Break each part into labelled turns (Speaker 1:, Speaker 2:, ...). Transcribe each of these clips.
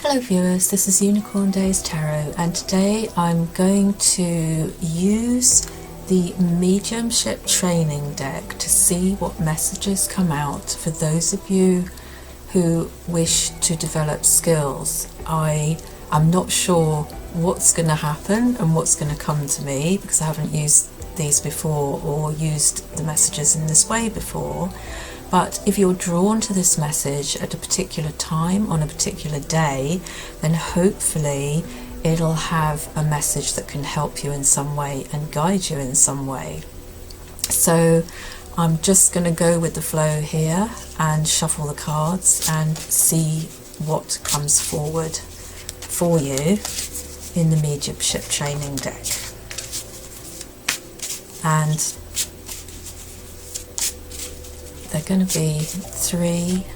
Speaker 1: Hello viewers, this is Unicorn Days Tarot, and today I'm going to use the mediumship training deck to see what messages come out for those of you who wish to develop skills. I'm not sure what's going to happen and what's going to come to me because I haven't used these before or used the messages in this way before. But if you're drawn to this message at a particular time on a particular day, then hopefully it'll have a message that can help you in some way and guide you in some way. So I'm just going to go with the flow here and shuffle the cards and see what comes forward for you in the mediumship training deck. And they're going to be 3,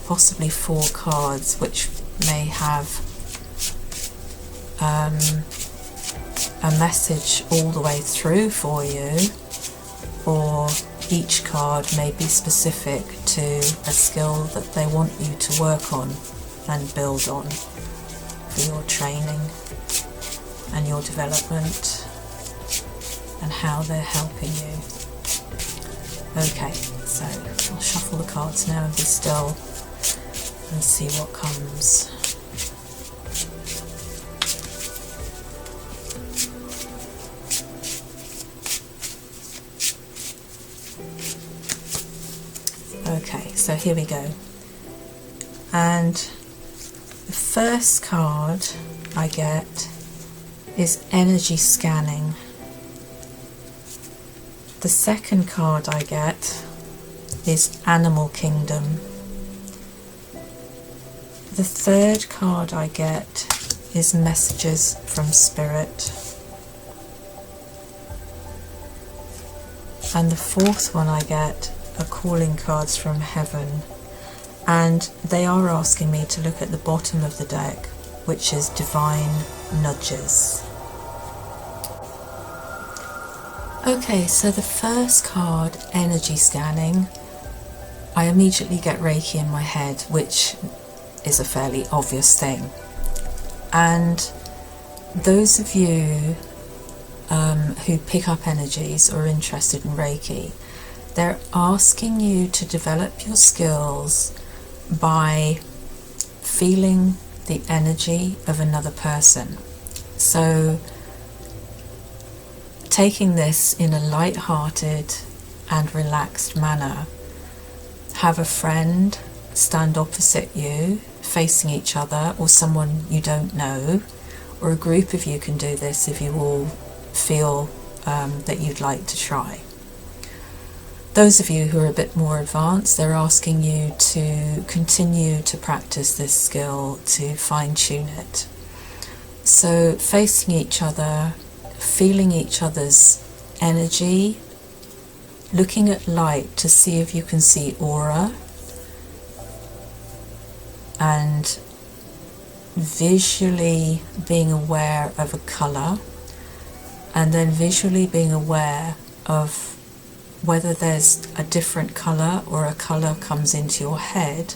Speaker 1: possibly 4 cards, which may have a message all the way through for you, or each card may be specific to a skill that they want you to work on and build on for your training and your development and how they're helping you. Okay, so I'll shuffle the cards now and be still and see what comes. Okay, so here we go. And the first card I get is energy scanning. The second card I get is Animal Kingdom. The third card I get is Messages from Spirit. And the fourth one I get are Calling Cards from Heaven. And they are asking me to look at the bottom of the deck, which is Divine Nudges. Okay, so the first card, energy scanning, I immediately get Reiki in my head, which is a fairly obvious thing. And those of you who pick up energies or are interested in Reiki, they're asking you to develop your skills by feeling the energy of another person. So taking this in a light-hearted and relaxed manner, have a friend stand opposite you, facing each other, or someone you don't know, or a group of you can do this if you all feel that you'd like to try. Those of you who are a bit more advanced, they're asking you to continue to practice this skill, to fine-tune it. So facing each other, feeling each other's energy, looking at light to see if you can see aura, and visually being aware of a colour, and then visually being aware of whether there's a different colour or a colour comes into your head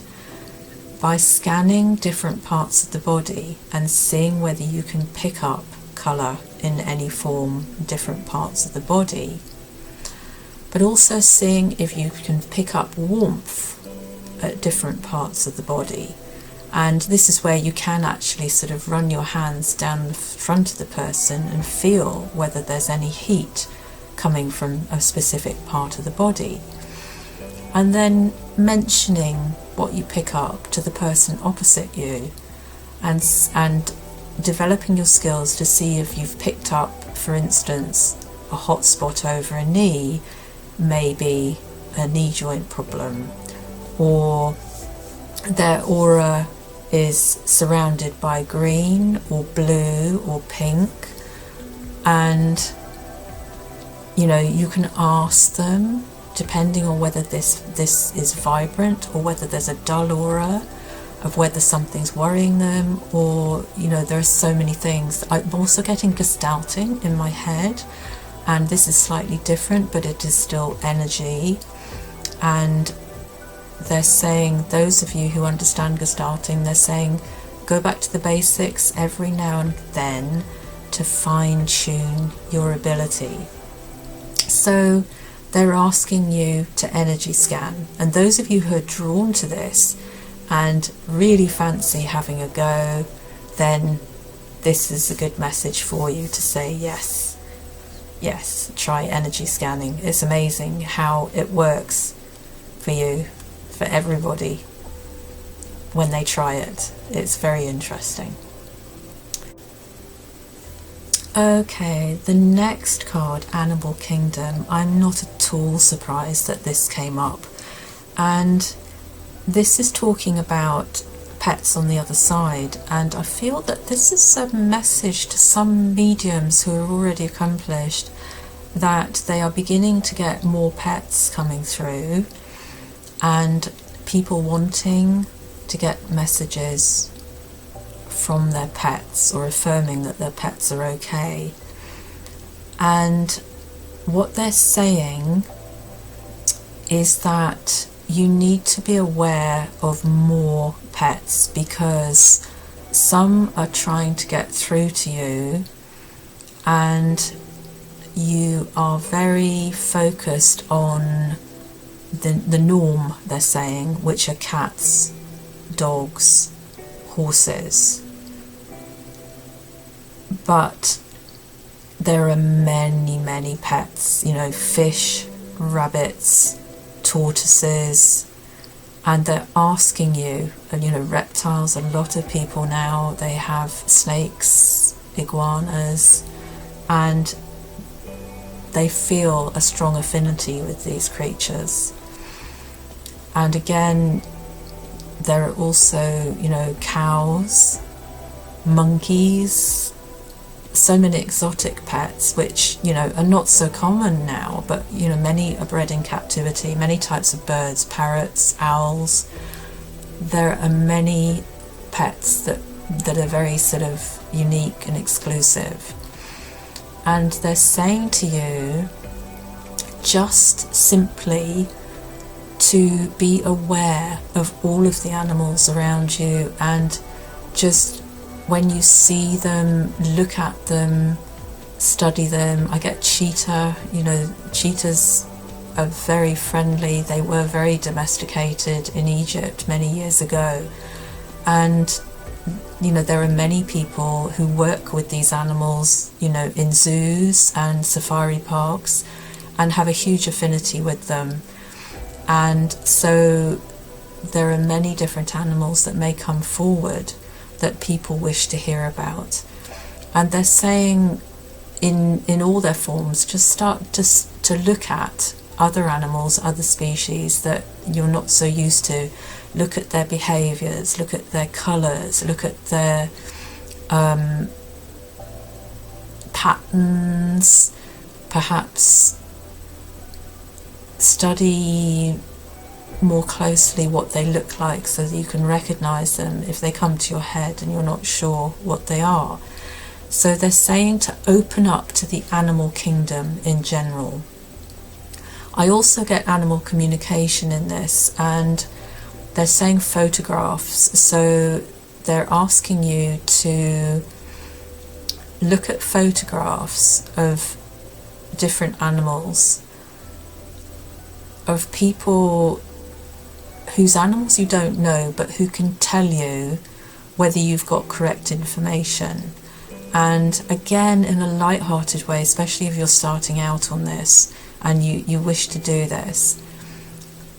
Speaker 1: by scanning different parts of the body and seeing whether you can pick up colour in any form, different parts of the body, but also seeing if you can pick up warmth at different parts of the body. And this is where you can actually sort of run your hands down the front of the person and feel whether there's any heat coming from a specific part of the body. And then mentioning what you pick up to the person opposite you, and developing your skills to see if you've picked up, for instance, a hot spot over a knee, maybe a knee joint problem, or their aura is surrounded by green or blue or pink. And you know, you can ask them, depending on whether this is vibrant or whether there's a dull aura, of whether something's worrying them, or, you know, there are so many things. I'm also getting gestalting in my head, and this is slightly different, but it is still energy. And they're saying, those of you who understand gestalting, they're saying go back to the basics every now and then to fine-tune your ability. So they're asking you to energy scan, and those of you who are drawn to this and really fancy having a go, then this is a good message for you to say yes, try energy scanning. It's amazing how it works for you, for everybody, when they try it. It's very interesting. Okay, the next card, Animal Kingdom. I'm not at all surprised that this came up, and this is talking about pets on the other side, and I feel that this is a message to some mediums who are already accomplished, that they are beginning to get more pets coming through, and people wanting to get messages from their pets or affirming that their pets are okay. And what they're saying is that you need to be aware of more pets, because some are trying to get through to you and you are very focused on the norm, they're saying, which are cats, dogs, horses. But there are many pets, fish, rabbits, tortoises, and they're asking you, reptiles. A lot of people now, they have snakes, iguanas, and they feel a strong affinity with these creatures. And again, there are also, cows, monkeys, so many exotic pets which are not so common now, but many are bred in captivity, many types of birds, parrots, owls. There are many pets that are very sort of unique and exclusive, and they're saying to you just simply to be aware of all of the animals around you, and just when you see them, look at them, study them. I get cheetah, cheetahs are very friendly. They were very domesticated in Egypt many years ago, and there are many people who work with these animals, in zoos and safari parks, and have a huge affinity with them. And so there are many different animals that may come forward that people wish to hear about, and they're saying in all their forms, just start to look at other animals, other species that you're not so used to. Look at their behaviours, look at their colours, look at their patterns, perhaps study more closely what they look like so that you can recognise them if they come to your head and you're not sure what they are. So they're saying to open up to the animal kingdom in general. I also get animal communication in this, and they're saying photographs. So they're asking you to look at photographs of different animals, of people whose animals you don't know, but who can tell you whether you've got correct information. And again, in a light-hearted way, especially if you're starting out on this and you wish to do this,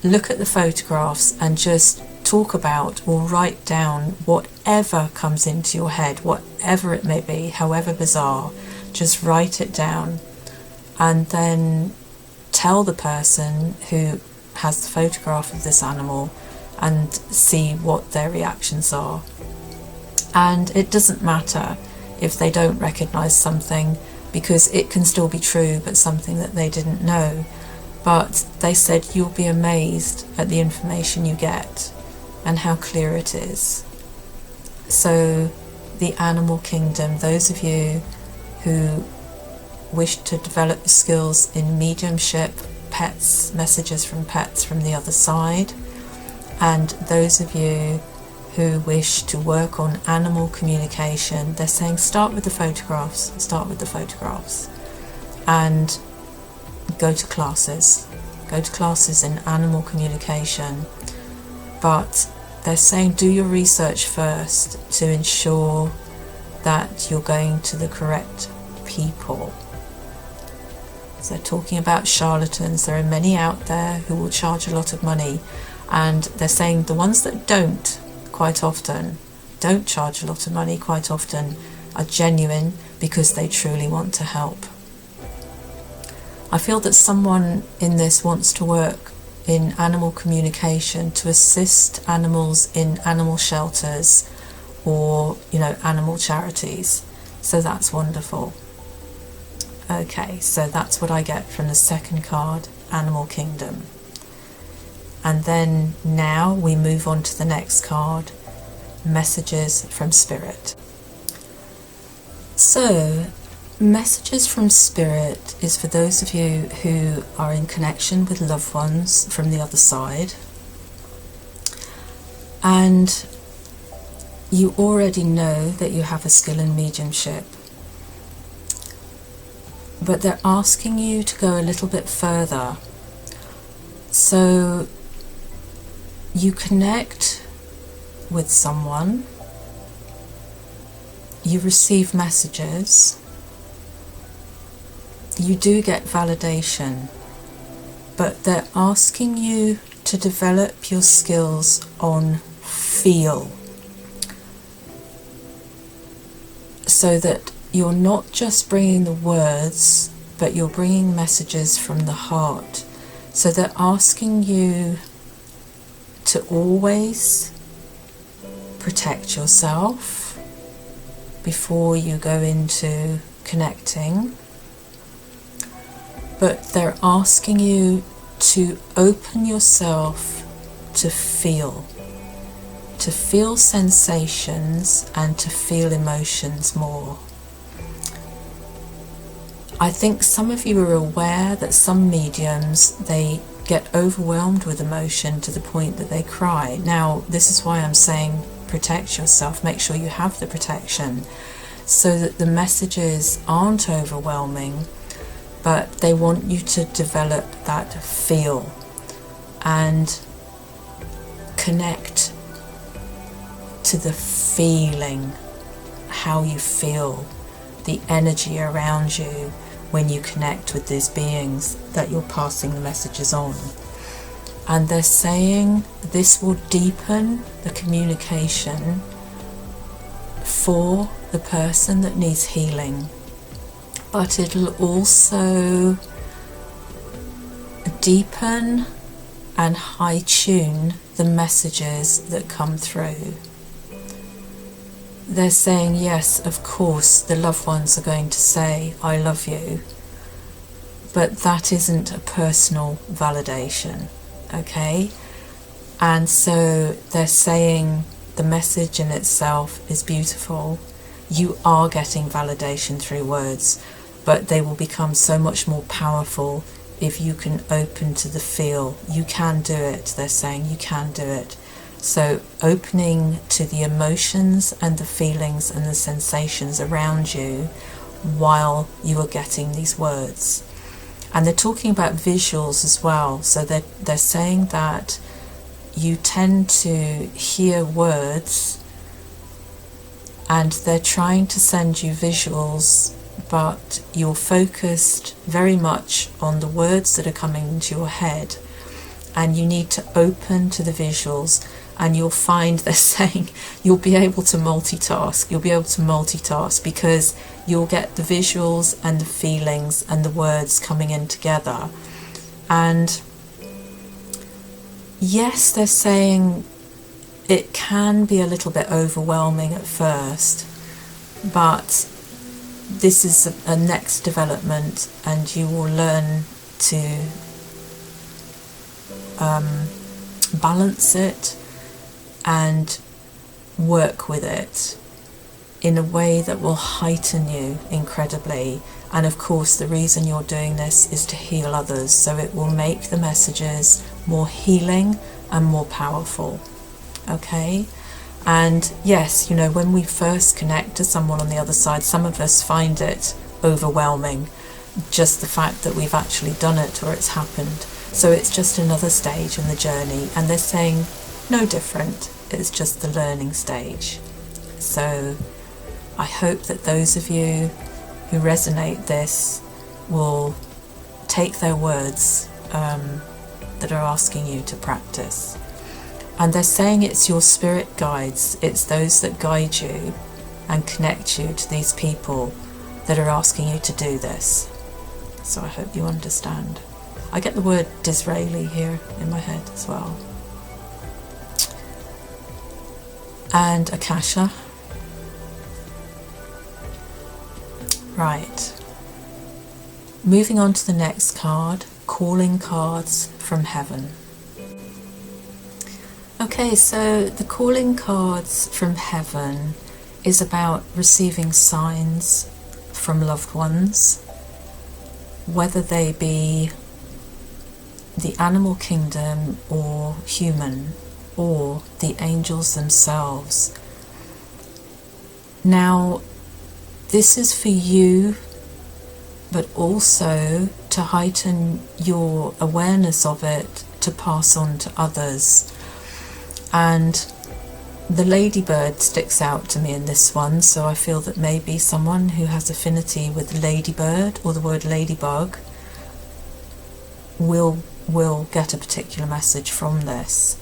Speaker 1: look at the photographs and just talk about or write down whatever comes into your head, whatever it may be, however bizarre. Just write it down and then tell the person who has the photograph of this animal and see what their reactions are. And it doesn't matter if they don't recognise something, because it can still be true but something that they didn't know. But they said you'll be amazed at the information you get and how clear it is. So the animal kingdom, those of you who wish to develop skills in mediumship, pets, messages from pets from the other side, and those of you who wish to work on animal communication, they're saying start with the photographs, and go to classes in animal communication. But they're saying do your research first to ensure that you're going to the correct people. So they're talking about charlatans. There are many out there who will charge a lot of money, and they're saying the ones that don't charge a lot of money quite often are genuine because they truly want to help. I feel that someone in this wants to work in animal communication to assist animals in animal shelters or, animal charities. So that's wonderful. Okay, so that's what I get from the second card, Animal Kingdom. And then now we move on to the next card, Messages from Spirit. So, Messages from Spirit is for those of you who are in connection with loved ones from the other side, and you already know that you have a skill in mediumship, but they're asking you to go a little bit further. So you connect with someone, you receive messages, you do get validation, but they're asking you to develop your skills on feel, so that you're not just bringing the words, but you're bringing messages from the heart. So they're asking you to always protect yourself before you go into connecting, but they're asking you to open yourself to feel sensations and to feel emotions more. I think some of you are aware that some mediums, they get overwhelmed with emotion to the point that they cry. Now, this is why I'm saying protect yourself, make sure you have the protection, so that the messages aren't overwhelming, but they want you to develop that feel and connect to the feeling, how you feel, the energy around you when you connect with these beings that you're passing the messages on. And they're saying this will deepen the communication for the person that needs healing, but it'll also deepen and high tune the messages that come through. They're saying, yes, of course, the loved ones are going to say, I love you, but that isn't a personal validation, okay? And so they're saying the message in itself is beautiful. You are getting validation through words, but they will become so much more powerful if you can open to the feel. You can do it, they're saying, you can do it. So opening to the emotions and the feelings and the sensations around you while you are getting these words. And they're talking about visuals as well. So they're saying that you tend to hear words and they're trying to send you visuals, but you're focused very much on the words that are coming into your head, and you need to open to the visuals. And you'll find they're saying you'll be able to multitask. You'll be able to multitask because you'll get the visuals and the feelings and the words coming in together. And yes, they're saying it can be a little bit overwhelming at first, but this is a next development, and you will learn to balance it and work with it in a way that will heighten you incredibly. And of course, the reason you're doing this is to heal others, so it will make the messages more healing and more powerful. Okay, And yes, you know, when we first connect to someone on the other side, some of us find it overwhelming, just the fact that we've actually done it or it's happened. So it's just another stage in the journey, and they're saying no different, it's just the learning stage. So I hope that those of you who resonate this will take their words that are asking you to practice. And they're saying it's your spirit guides, it's those that guide you and connect you to these people that are asking you to do this. So I hope you understand. I get the word Disraeli here in my head as well. And Akasha. Right. Moving on to the next card, calling cards from heaven. Okay, so the calling cards from heaven is about receiving signs from loved ones, whether they be the animal kingdom or human, or the angels themselves. Now, this is for you, but also to heighten your awareness of it, to pass on to others. And the ladybird sticks out to me in this one, so I feel that maybe someone who has affinity with ladybird or the word ladybug will get a particular message from this.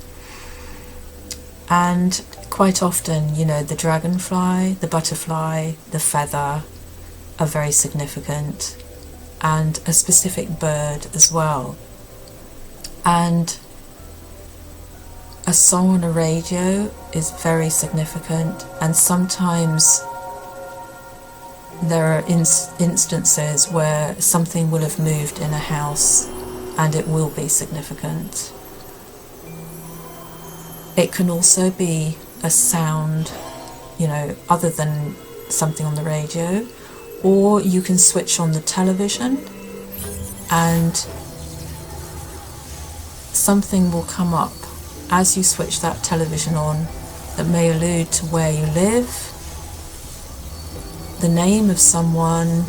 Speaker 1: And quite often, you know, the dragonfly, the butterfly, the feather are very significant, and a specific bird as well. And a song on a radio is very significant, and sometimes there are instances where something will have moved in a house and it will be significant. It can also be a sound, you know, other than something on the radio, or you can switch on the television and something will come up as you switch that television on that may allude to where you live, the name of someone,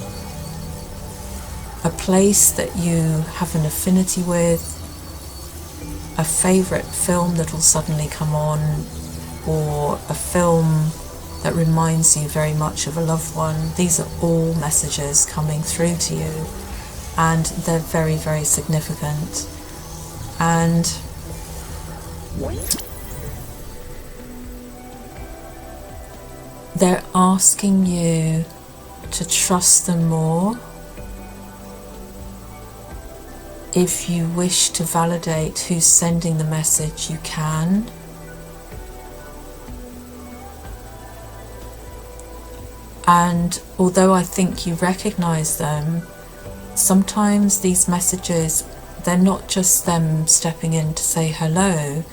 Speaker 1: a place that you have an affinity with, a favourite film that will suddenly come on, or a film that reminds you very much of a loved one. These are all messages coming through to you, and they're very, very significant. And they're asking you to trust them more. If you wish to validate who's sending the message, you can. And although I think you recognize them, sometimes these messages, they're not just them stepping in to say hello,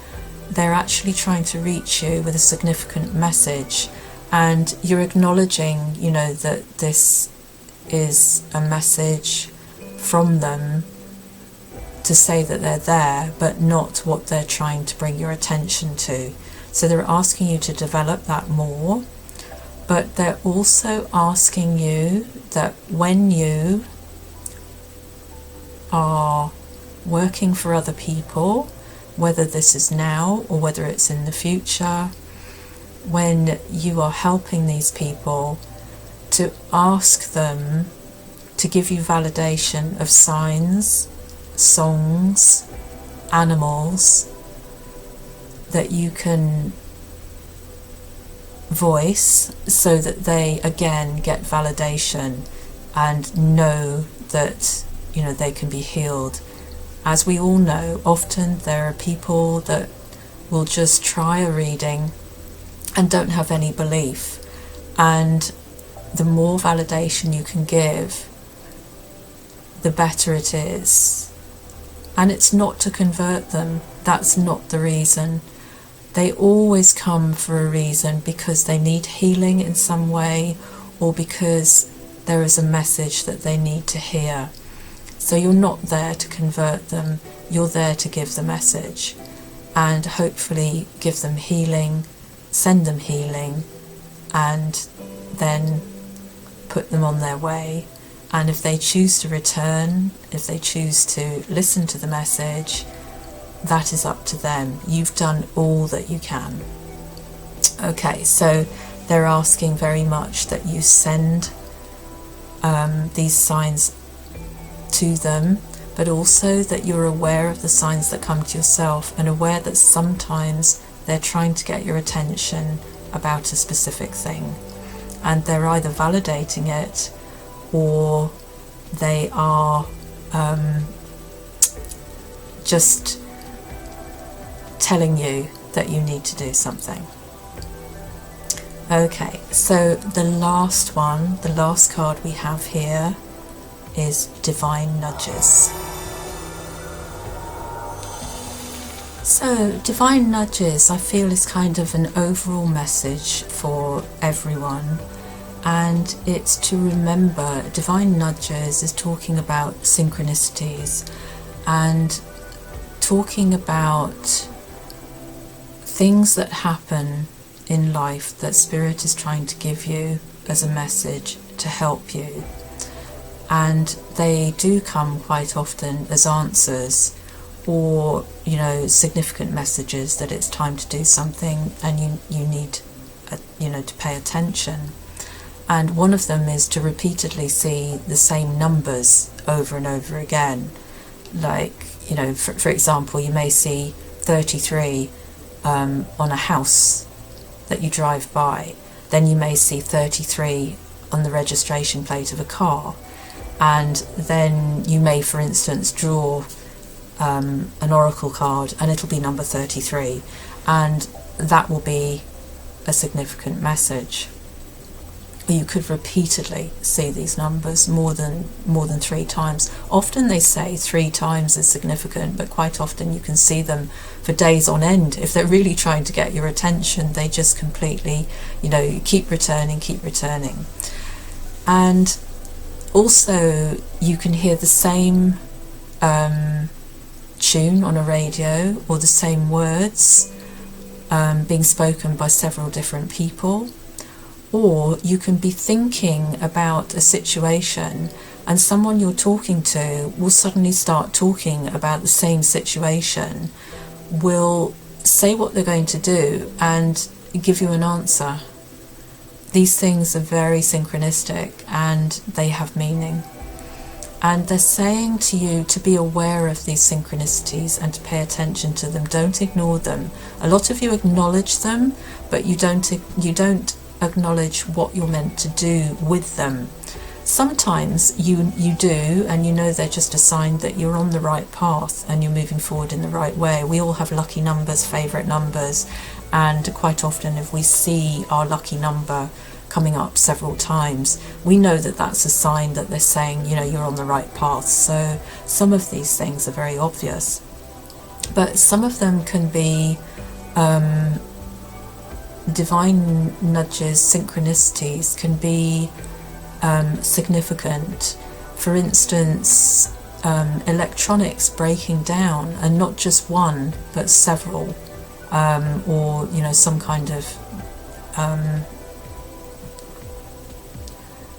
Speaker 1: they're actually trying to reach you with a significant message, and you're acknowledging, you know, that this is a message from them to say that they're there, but not what they're trying to bring your attention to. So they're asking you to develop that more, but they're also asking you that when you are working for other people, whether this is now or whether it's in the future, when you are helping these people, to ask them to give you validation of signs, songs, animals that you can voice, so that they again get validation and know that, you know, they can be healed. As we all know, often there are people that will just try a reading and don't have any belief, and the more validation you can give, the better it is. And it's not to convert them, that's not the reason. They always come for a reason, because they need healing in some way, or because there is a message that they need to hear. So you're not there to convert them, you're there to give the message and hopefully give them healing send them healing, and then put them on their way. And if they choose to return, if they choose to listen to the message, that is up to them. You've done all that you can. Okay, so they're asking very much that you send these signs to them, but also that you're aware of the signs that come to yourself, and aware that sometimes they're trying to get your attention about a specific thing, and they're either validating it or they are just telling you that you need to do something. Okay, so the last one, the last card we have here is Divine Nudges. So Divine Nudges, I feel, is kind of an overall message for everyone, and it's to remember Divine Nudges is talking about synchronicities and talking about things that happen in life that Spirit is trying to give you as a message to help you. And they do come quite often as answers, or, you know, significant messages that it's time to do something and you need, you know, to pay attention. And one of them is to repeatedly see the same numbers over and over again. Like, you know, for example, you may see 33 on a house that you drive by. Then you may see 33 on the registration plate of a car. And then you may, for instance, draw an oracle card, and it'll be number 33, and that will be a significant message. You could repeatedly see these numbers more than 3 times. Often they say 3 times is significant, but quite often you can see them for days on end. If they're really trying to get your attention, they just completely, you know, keep returning. And also you can hear the same tune on a radio, or the same words being spoken by several different people. Or you can be thinking about a situation, and someone you're talking to will suddenly start talking about the same situation, will say what they're going to do and give you an answer. These things are very synchronistic and they have meaning. And they're saying to you to be aware of these synchronicities and to pay attention to them. Don't ignore them. A lot of you acknowledge them, but you don't acknowledge what you're meant to do with them. Sometimes you do, and you know they're just a sign that you're on the right path and you're moving forward in the right way. We all have lucky numbers, favourite numbers, and quite often if we see our lucky number coming up several times, we know that that's a sign that they're saying, you know, you're on the right path. So some of these things are very obvious, but some of them can be divine nudges, synchronicities can be significant. For instance, electronics breaking down, and not just one but several, or, you know, some kind of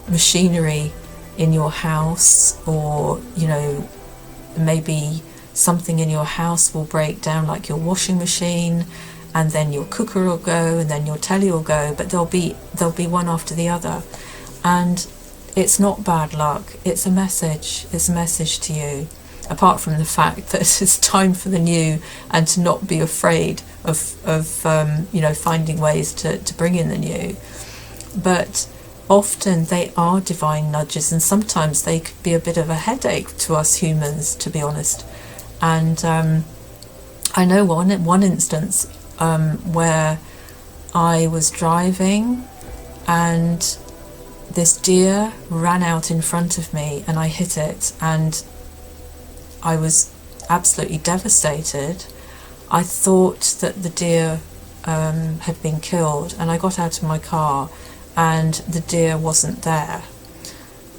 Speaker 1: machinery in your house, or, you know, maybe something in your house will break down, like your washing machine, and then your cooker will go, and then your telly will go, but there'll be one after the other. And it's not bad luck, it's a message. It's a message to you, apart from the fact that it's time for the new, and to not be afraid of you know, finding ways to bring in the new. But often they are divine nudges, and sometimes they could be a bit of a headache to us humans, to be honest. And I know one instance where I was driving and this deer ran out in front of me and I hit it, and I was absolutely devastated. I thought that the deer had been killed, and I got out of my car and the deer wasn't there.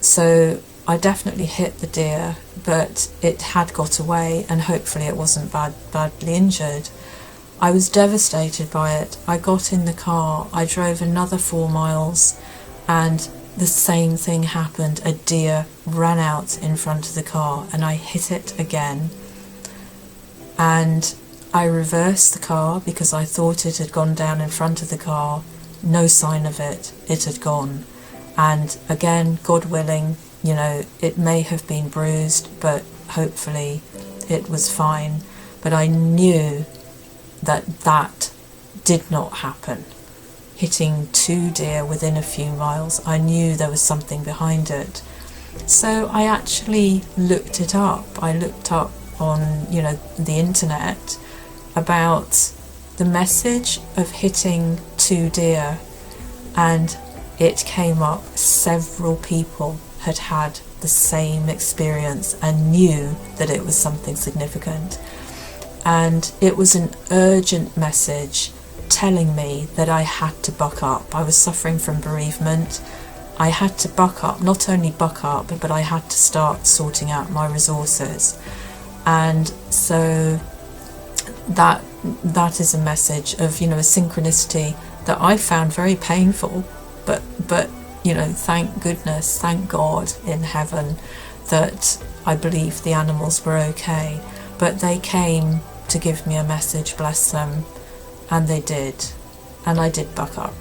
Speaker 1: So I definitely hit the deer, but it had got away, and hopefully it wasn't badly injured. I was devastated by it. I got in the car, I drove another 4 miles, and the same thing happened. A deer ran out in front of the car and I hit it again. And I reversed the car because I thought it had gone down in front of the car. No sign of it. It had gone. And again, God willing, you know, it may have been bruised, but hopefully it was fine. But I knew that that did not happen. Hitting 2 deer within a few miles, I knew there was something behind it. So I actually looked it up. I looked up on, you know, the internet about the message of hitting 2 deer, and it came up several people had had the same experience and knew that it was something significant. And it was an urgent message telling me that I had to buck up. I was suffering from bereavement. I had to buck up, not only buck up, but I had to start sorting out my resources. And so that is a message of, you know, a synchronicity that I found very painful, but you know, thank goodness, thank God in heaven that I believe the animals were okay. But they came to give me a message, bless them, and they did, and I did buck up.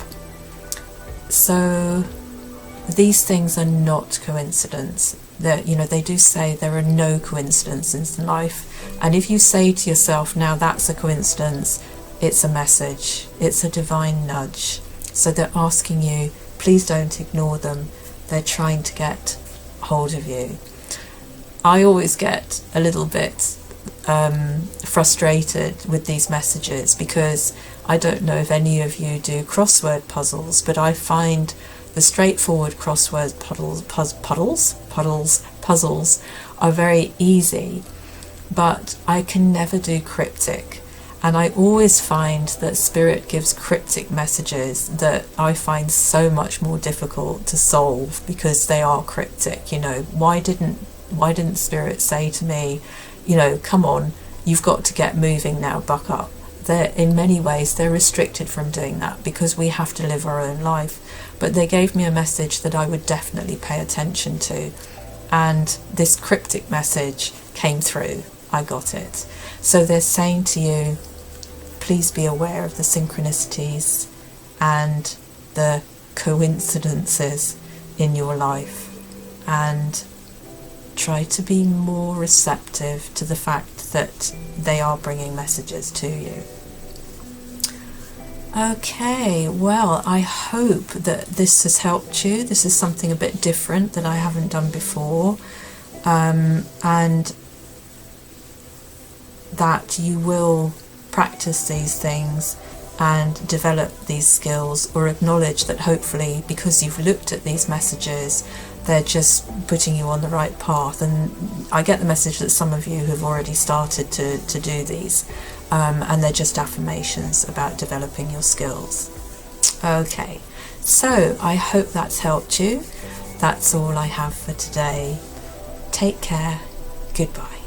Speaker 1: So these things are not coincidence. That, you know, they do say there are no coincidences in life, and if you say to yourself, now that's a coincidence, it's a message, it's a divine nudge. So they're asking you, please don't ignore them. They're trying to get hold of you. I always get a little bit frustrated with these messages because I don't know if any of you do crossword puzzles, but I find the straightforward crossword puzzles are very easy, but I can never do cryptic. And I always find that Spirit gives cryptic messages that I find so much more difficult to solve because they are cryptic. You know, why didn't Spirit say to me, you know, come on, you've got to get moving now, buck up. In many ways, they're restricted from doing that because we have to live our own life. But they gave me a message that I would definitely pay attention to. And this cryptic message came through. I got it. So they're saying to you, please be aware of the synchronicities and the coincidences in your life, and try to be more receptive to the fact that they are bringing messages to you. Okay, well, I hope that this has helped you. This is something a bit different that I haven't done before, and that you will practice these things and develop these skills, or acknowledge that hopefully because you've looked at these messages, they're just putting you on the right path. And I get the message that some of you have already started to do these, and they're just affirmations about developing your skills. Okay, so I hope that's helped you. That's all I have for today. Take care. Goodbye.